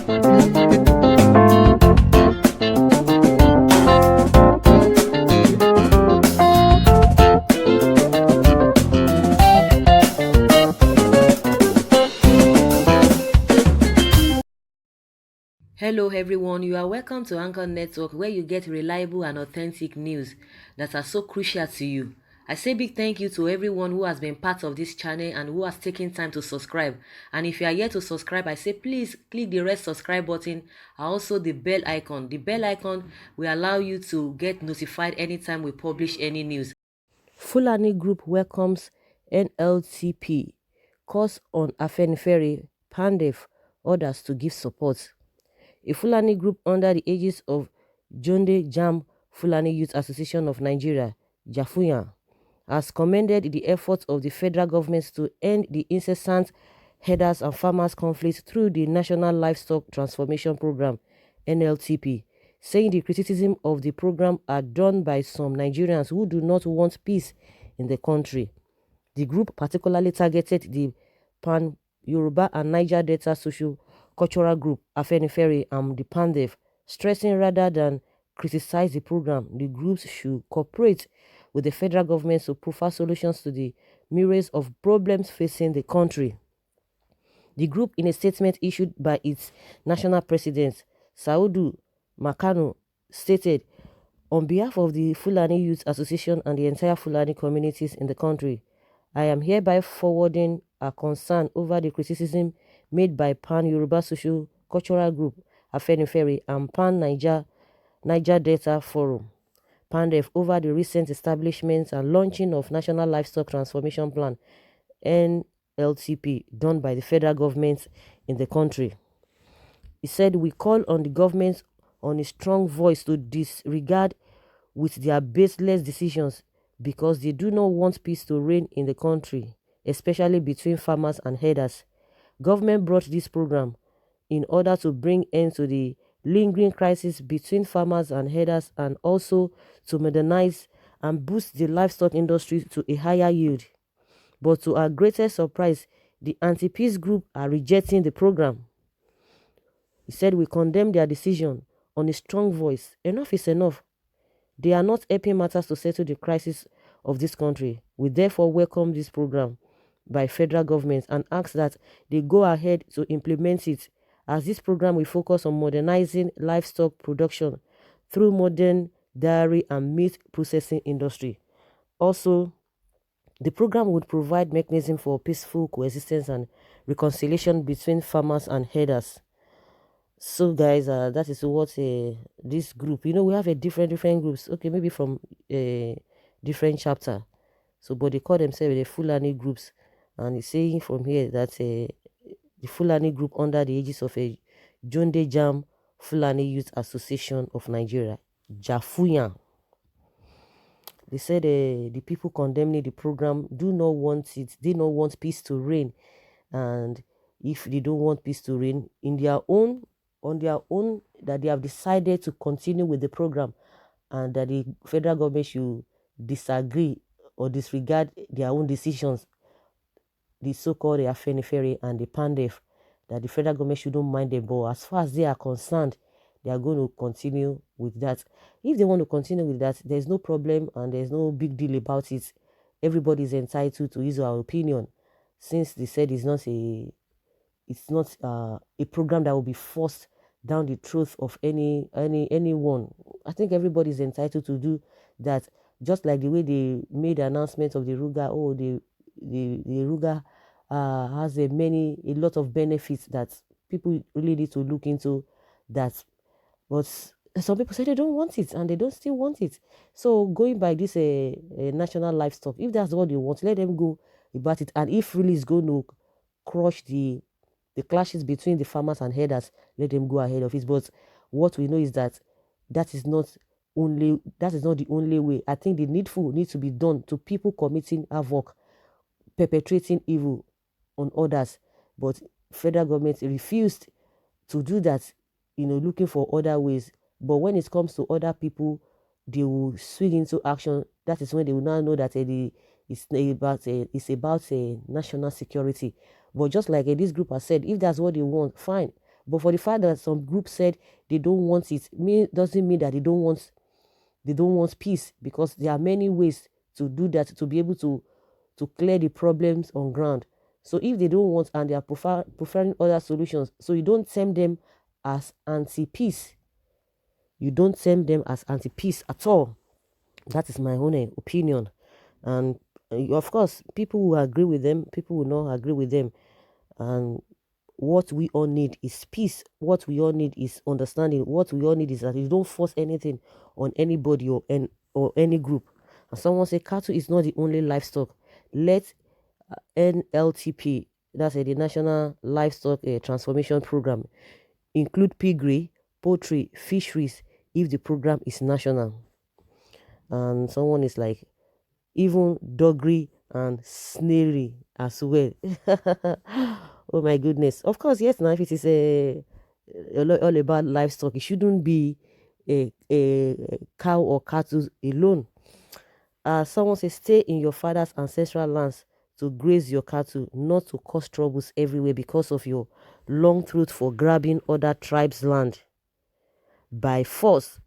Hello everyone, you are welcome to Anchor Network where you get reliable and authentic news that are so crucial to you. I say big thank you to everyone who has been part of this channel and who has taken time to subscribe. And if you are yet to subscribe, I say please click the red subscribe button and also the bell icon. The bell icon will allow you to get notified anytime we publish any news. Fulani Group welcomes NLTP. Calls on Afenifere, Pandef, others to give support. A Fulani group under the aegis of Jonde Jam Fulani Youth Association of Nigeria, Jafuyan, has commended the efforts of the federal government to end the incessant herders and farmers conflict through the National Livestock Transformation Program, NLTP, saying the criticism of the program are done by some Nigerians who do not want peace in the country. The group particularly targeted the Pan-Yoruba and Niger Delta Social Cultural Group, Afenifere, and the Pandef, stressing rather than criticize the program, the groups should cooperate with the federal government to provide solutions to the myriad of problems facing the country. The group, in a statement issued by its national president, Saudu Makano, stated, "On behalf of the Fulani Youth Association and the entire Fulani communities in the country, I am hereby forwarding our concern over the criticism made by Pan-Yoruba Social Cultural Group, Afenifere, and Niger Delta Forum, Pandef, over the recent establishment and launching of National Livestock Transformation Plan, NLTP, done by the federal government in the country." He said, "We call on the government on a strong voice to disregard with their baseless decisions because they do not want peace to reign in the country, especially between farmers and herders. Government brought this program in order to bring end to the lingering crisis between farmers and herders and also to modernize and boost the livestock industry to a higher yield. But to our greatest surprise, the anti-peace group are rejecting the program." He said, "We condemn their decision on a strong voice. Enough is enough. They are not helping matters to settle the crisis of this country. We therefore welcome this program by federal government and ask that they go ahead to implement it, as this program will focus on modernizing livestock production through modern dairy and meat processing industry. Also, the program would provide mechanism for peaceful coexistence and reconciliation between farmers and herders." So guys, that is what this group, we have a different groups, okay, maybe from a different chapter, so but they call themselves the Fulani groups, and it's saying from here that the Fulani group under the aegis of a Jonde Jam Fulani Youth Association of Nigeria, Jafuyan. They said the people condemning the program do not want it, they don't want peace to reign, and if they don't want peace to reign on their own, that they have decided to continue with the program, and that the federal government should disagree or disregard their own decisions, the so-called Afenifere and the Pandef, that the federal government shouldn't mind them, but as far as they are concerned, they are going to continue with that. If they want to continue with that, there's no problem and there's no big deal about it. Everybody is entitled to his or her opinion, since they said it's not a program that will be forced down the throat of anyone. I think everybody is entitled to do that, just like the way they made the announcement of the Ruga. Oh, the Ruga has a lot of benefits that people really need to look into that. But some people say they don't want it and they don't still want it. So going by this national livestock, if that's what they want, let them go about it. And if really is going to crush the clashes between the farmers and herders, let them go ahead of it. But what we know is that that is not the only way. I think the needful needs to be done to people committing havoc, perpetrating evil on others. But federal government refused to do that, looking for other ways. But when it comes to other people, they will swing into action. That is when they will now know that it's about national security. But just like this group has said, if that's what they want, fine. But for the fact that some groups said they don't want it, doesn't mean that they don't want peace, because there are many ways to do that, to be able to clear the problems on ground. So if they don't want and they are preferring other solutions, so you don't term them as anti-peace. You don't term them as anti-peace at all. That is my own opinion. And of course, people will agree with them, people will not agree with them. And what we all need is peace. What we all need is understanding. What we all need is that you don't force anything on anybody or any group. And someone say cattle is not the only livestock. Let NLTP, that's the National Livestock Transformation Program, include piggery, poultry, fisheries if the program is national. And someone is like, even doggery and snarery as well. Oh my goodness. Of course, yes, now if it is all about livestock, it shouldn't be a cow or cattle alone. Someone says, stay in your father's ancestral lands to graze your cattle, not to cause troubles everywhere because of your long throat for grabbing other tribes' land by force.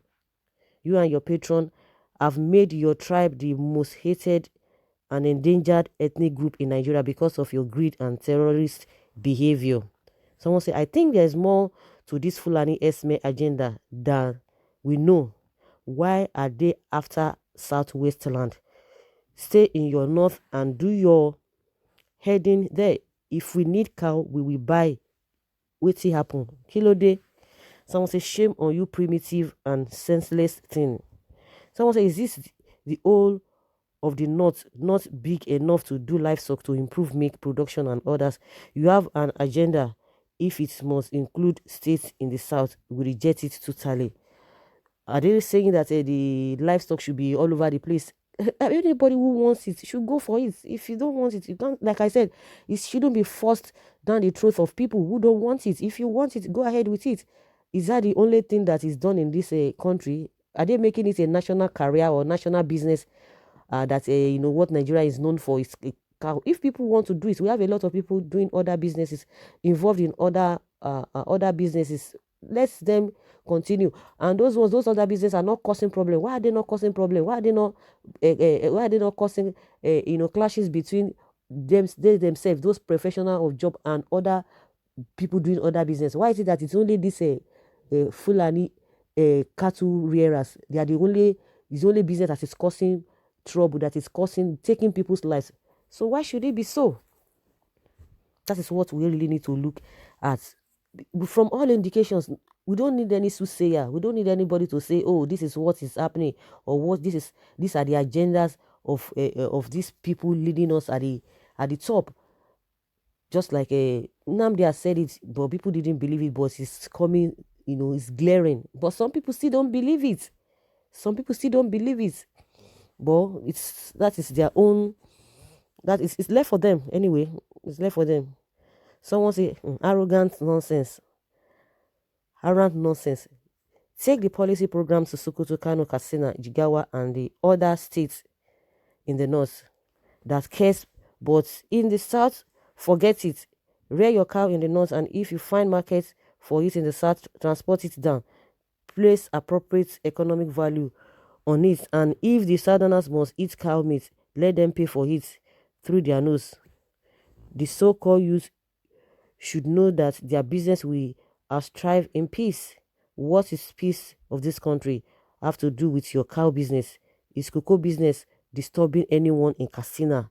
You and your patron have made your tribe the most hated and endangered ethnic group in Nigeria because of your greed and terrorist behavior. Someone say, I think there's more to this Fulani Esme agenda than we know. Why are they after Southwest land? Stay in your north and do your heading there. If we need cow, we will buy. Wait till happen. Kilo day. Someone say, shame on you, primitive and senseless thing. Someone say, is this the whole of the north not big enough to do livestock to improve milk production and others? You have an agenda. If it must include states in the south, we reject it totally. Are they saying that the livestock should be all over the place? Anybody who wants it should go for it. If you don't want it, you can't. Like I said, it shouldn't be forced down the throat of people who don't want it. If you want it, go ahead with it. Is that the only thing that is done in this country? Are they making it a national career or national business? That what Nigeria is known for is cow. If people want to do it, we have a lot of people doing other businesses, involved in other businesses. Let them continue. And those other businesses are not causing problem. Why are they not causing problem? Why are they not causing clashes between they themselves, those professional of job and other people doing other business? Why is it that it's only this Fulani cattle rearers? They are the only business that is causing trouble, that is taking people's lives. So why should it be so? That is what we really need to look at. From all indications, we don't need any soothsayer. We don't need anybody to say, oh, this is what is happening, or these are the agendas of these people leading us at the top. Just like Nnamdi has said it, but people didn't believe it, but it's coming, it's glaring. But some people still don't believe it. But that is their own. It's left for them anyway. It's left for them. Someone say arrogant nonsense. Take the policy programs to Sokoto, Kano, Katsina, Jigawa, and the other states in the north that cares, but in the south, forget it. Rear your cow in the north, and if you find markets for it in the south, transport it down. Place appropriate economic value on it, and if the southerners must eat cow meat, let them pay for it through their nose. The so-called youth should know that their business will strive in peace. What is peace of this country have to do with your cow business? Is cocoa business disturbing anyone in Katsina?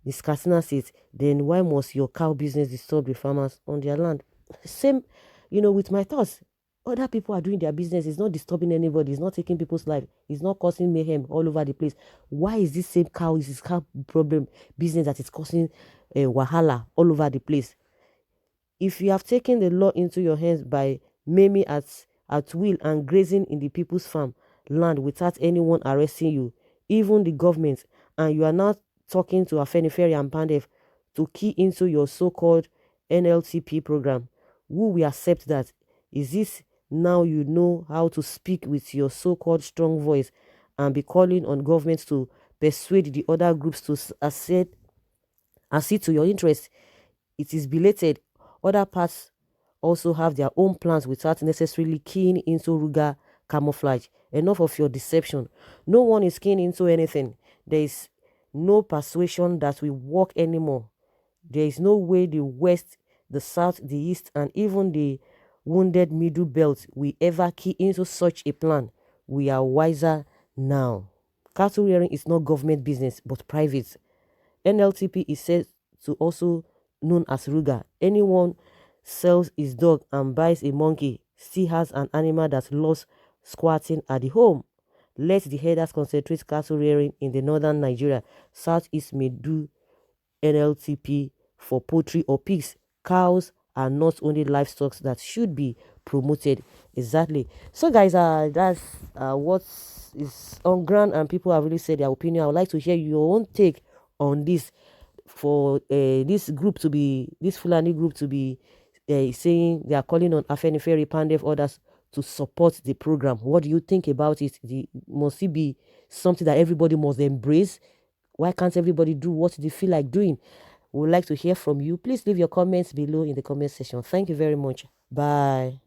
This Katsina state, then why must your cow business disturb the farmers on their land? Same, with my thoughts. Other people are doing their business. It's not disturbing anybody. It's not taking people's life. It's not causing mayhem all over the place. Why is this same cow, is this cow problem business that is causing wahala all over the place? If you have taken the law into your hands by maiming at will and grazing in the people's farm land without anyone arresting you, even the government, and you are now talking to Afenifere and Pandef to key into your so-called NLTP program, who will accept that? Is this now you know how to speak with your so-called strong voice and be calling on governments to persuade the other groups to accede to your interests? It is belated. Other parts also have their own plans without necessarily keying into Ruga camouflage. Enough of your deception. No one is keying into anything. There is no persuasion that will work anymore. There is no way the West, the South, the East, and even the wounded middle belt will ever key into such a plan. We are wiser now. Cattle rearing is not government business, but private. NLTP is said to also known as Ruga. Anyone sells his dog and buys a monkey still has an animal that loves squatting at the home. Let the herders concentrate cattle rearing in the northern Nigeria. Southeast may do NLTP for poultry or pigs. Cows are not only livestock that should be promoted. Exactly. So guys, that's what is on ground, and people have really said their opinion. I would like to hear your own take on this, for this Fulani group to be saying they are calling on Afenifere, Pandef, others to support the program. What do you think about it? Must it be something that everybody must embrace? Why can't everybody do what they feel like doing? We would like to hear from you. Please leave your comments below in the comment section. Thank you very much. Bye.